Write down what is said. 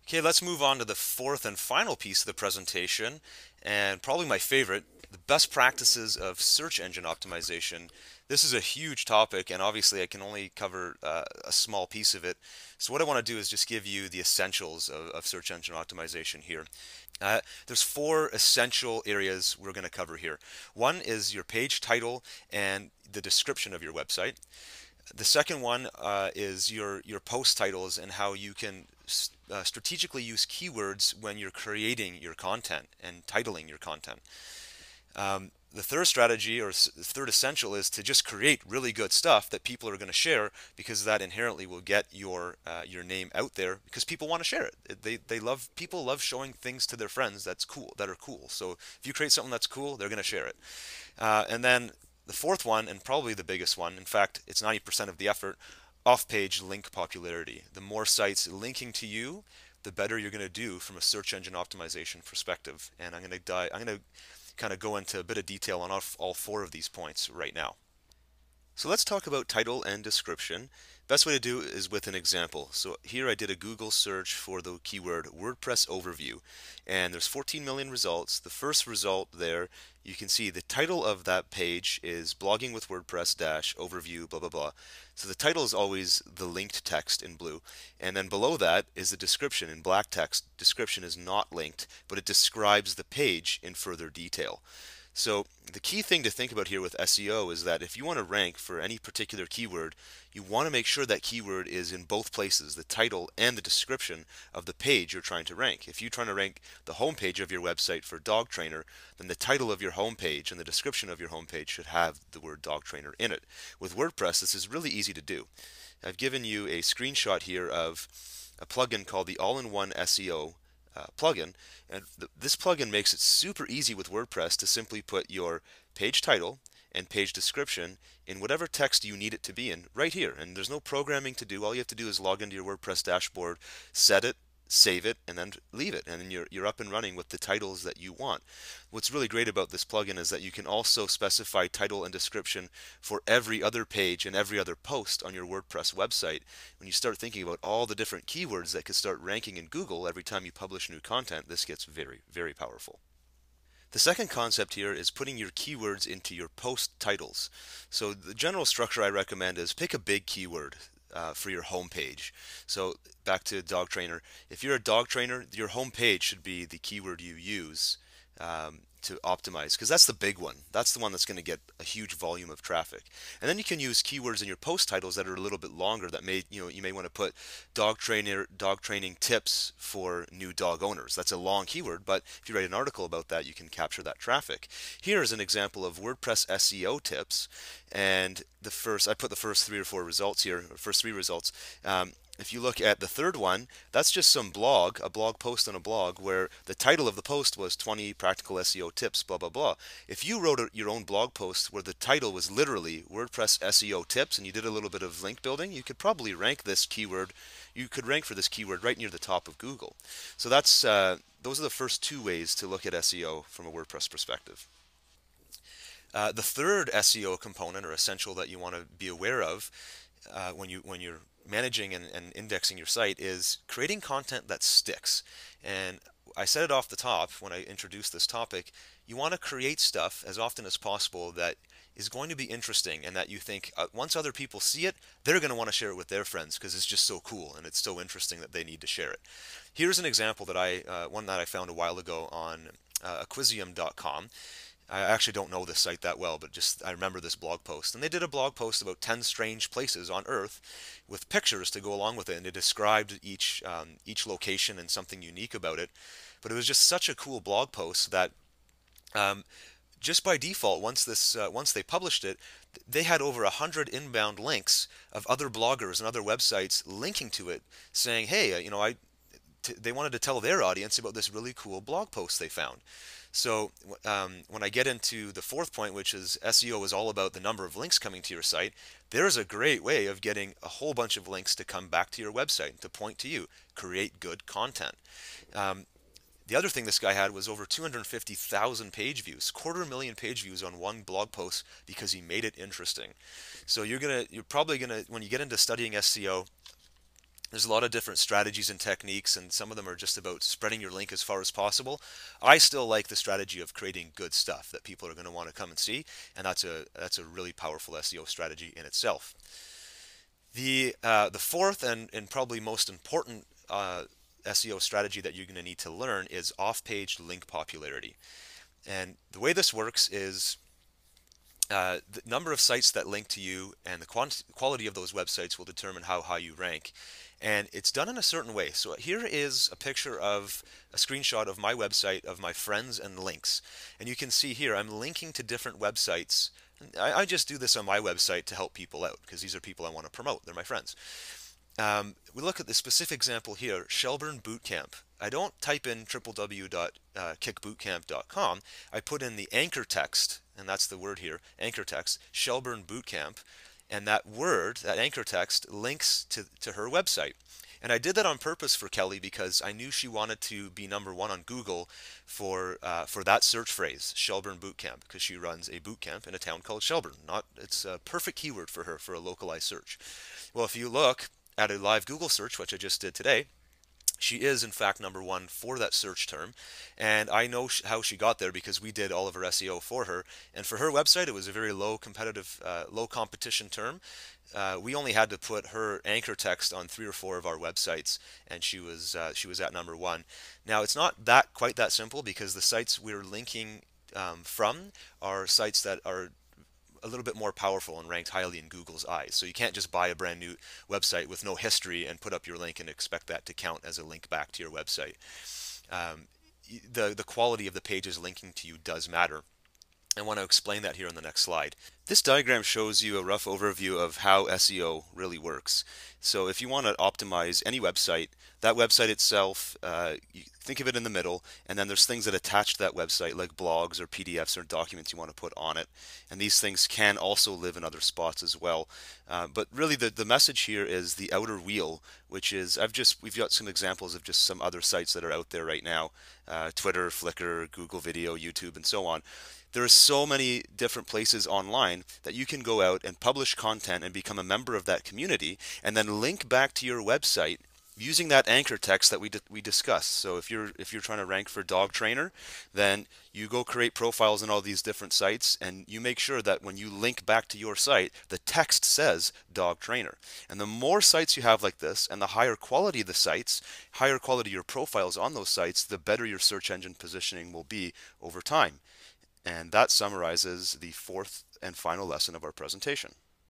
Okay, let's move on to the fourth and final piece of the presentation, and probably my favorite, the best practices of search engine optimization. This is a huge topic, and obviously I can only cover a small piece of it. So what I want to do is just give you the essentials of search engine optimization here. There's four essential areas we're going to cover here. One is your page title and the description of your website. The second one is your post titles and how you can strategically use keywords when you're creating your content and titling your content. The third strategy or third essential is to just create really good stuff that people are going to share, because that inherently will get your name out there because people want to share it. People love showing things to their friends that are cool. So if you create something that's cool, they're going to share it. And then the fourth one, and probably the biggest one, in fact, it's 90% of the effort, off-page link popularity. The more sites linking to you, the better you're going to do from a search engine optimization perspective. And I'm going to kind of go into a bit of detail on all four of these points right now. So let's talk about title and description. Best way to do it is with an example. So here I did a Google search for the keyword WordPress overview, and there's 14 million results. The first result there, you can see the title of that page is blogging with WordPress dash overview blah blah blah. So the title is always the linked text in blue, and then below that is the description in black text. Description is not linked, but it describes the page in further detail. So the key thing to think about here with SEO is that if you want to rank for any particular keyword, you want to make sure that keyword is in both places, the title and the description of the page you're trying to rank. If you're trying to rank the homepage of your website for dog trainer, then the title of your homepage and the description of your homepage should have the word dog trainer in it. With WordPress, this is really easy to do. I've given you a screenshot here of a plugin called the All-in-One SEO plugin, and this plugin makes it super easy with WordPress to simply put your page title and page description in whatever text you need it to be in right here, and there's no programming to do. All you have to do is log into your WordPress dashboard, set it, save it, and then leave it, and then you're up and running with the titles that you want. What's really great about this plugin is that you can also specify title and description for every other page and every other post on your WordPress website. When you start thinking about all the different keywords that could start ranking in Google every time you publish new content, this gets very, very powerful. The second concept here is putting your keywords into your post titles. So the general structure I recommend is pick a big keyword for your home page. So back to dog trainer. If you're a dog trainer, your home page should be the keyword you use to optimize, because that's the big one. That's the one that's going to get a huge volume of traffic. And then you can use keywords in your post titles that are a little bit longer, that you may want to put dog training tips for new dog owners. That's a long keyword, but if you write an article about that, you can capture that traffic. Here is an example of WordPress SEO tips, and I put the first three or four results here, or first three results. If you look at the third one, that's just a blog post on a blog where the title of the post was 20 practical SEO tips, blah, blah, blah. If you wrote your own blog post where the title was literally WordPress SEO tips and you did a little bit of link building, you could probably rank this keyword. You could rank for this keyword right near the top of Google. So those are the first two ways to look at SEO from a WordPress perspective. The third SEO component or essential that you want to be aware of when you're managing and indexing your site is creating content that sticks. And I said it off the top when I introduced this topic. You want to create stuff as often as possible that is going to be interesting, and that you think once other people see it, they're going to want to share it with their friends because it's just so cool and it's so interesting that they need to share it. Here's an example one that I found a while ago on Acquisium.com. I actually don't know this site that well, but just I remember this blog post. And they did a blog post about 10 strange places on Earth with pictures to go along with it, and it described each location and something unique about it. But it was just such a cool blog post that just by default, once they published it, they had over 100 inbound links of other bloggers and other websites linking to it, saying, "Hey, they wanted to tell their audience about this really cool blog post they found." So when I get into the fourth point, which is SEO is all about the number of links coming to your site, there's a great way of getting a whole bunch of links to come back to your website, to point to you. Create good content. The other thing this guy had was over 250,000 page views, 250,000 page views on one blog post because he made it interesting. So you're probably gonna, when you get into studying SEO, There's a lot of different strategies and techniques, and some of them are just about spreading your link as far as possible. I still like the strategy of creating good stuff that people are going to want to come and see, and that's a really powerful SEO strategy in itself. The fourth and probably most important SEO strategy that you're going to need to learn is off-page link popularity. And the way this works is the number of sites that link to you and the quality of those websites will determine how high you rank. And it's done in a certain way. So here is a picture of a screenshot of my website of my friends and links. And you can see here I'm linking to different websites. I just do this on my website to help people out because these are people I want to promote. They're my friends. We look at the specific example here, Shelburne Bootcamp. I don't type in www.kickbootcamp.com. I put in the anchor text, and that's the word here, anchor text, Shelburne Bootcamp, and that word, that anchor text, links to her website. And I did that on purpose for Kelly because I knew she wanted to be #1 on Google for that search phrase, Shelburne Bootcamp, because she runs a boot camp in a town called Shelburne. It's a perfect keyword for her for a localized search. Well, if you look at a live Google search, which I just did today, she is in fact #1 for that search term, and I know how she got there because we did all of her SEO for her. And for her website, it was a very low competitive, low competition term. We only had to put her anchor text on 3 or 4 of our websites, and she was at #1. Now it's not that quite that simple because the sites we're linking from are sites that are a little bit more powerful and ranked highly in Google's eyes. So you can't just buy a brand new website with no history and put up your link and expect that to count as a link back to your website. Um, the quality of the pages linking to you does matter. I want to explain that here on the next slide. This diagram shows you a rough overview of how SEO really works. So if you want to optimize any website, that website itself, you think of it in the middle, and then there's things that attach to that website like blogs or PDFs or documents you want to put on it. And these things can also live in other spots as well. But really the message here is the outer wheel, which is, we've got some examples of just some other sites that are out there right now, Twitter, Flickr, Google Video, YouTube, and so on. There are so many different places online that you can go out and publish content and become a member of that community and then link back to your website using that anchor text that we discussed. So if you're trying to rank for dog trainer, then you go create profiles in all these different sites and you make sure that when you link back to your site, the text says dog trainer. And the more sites you have like this and the higher quality the sites, higher quality your profiles on those sites, the better your search engine positioning will be over time. And that summarizes the fourth and final lesson of our presentation.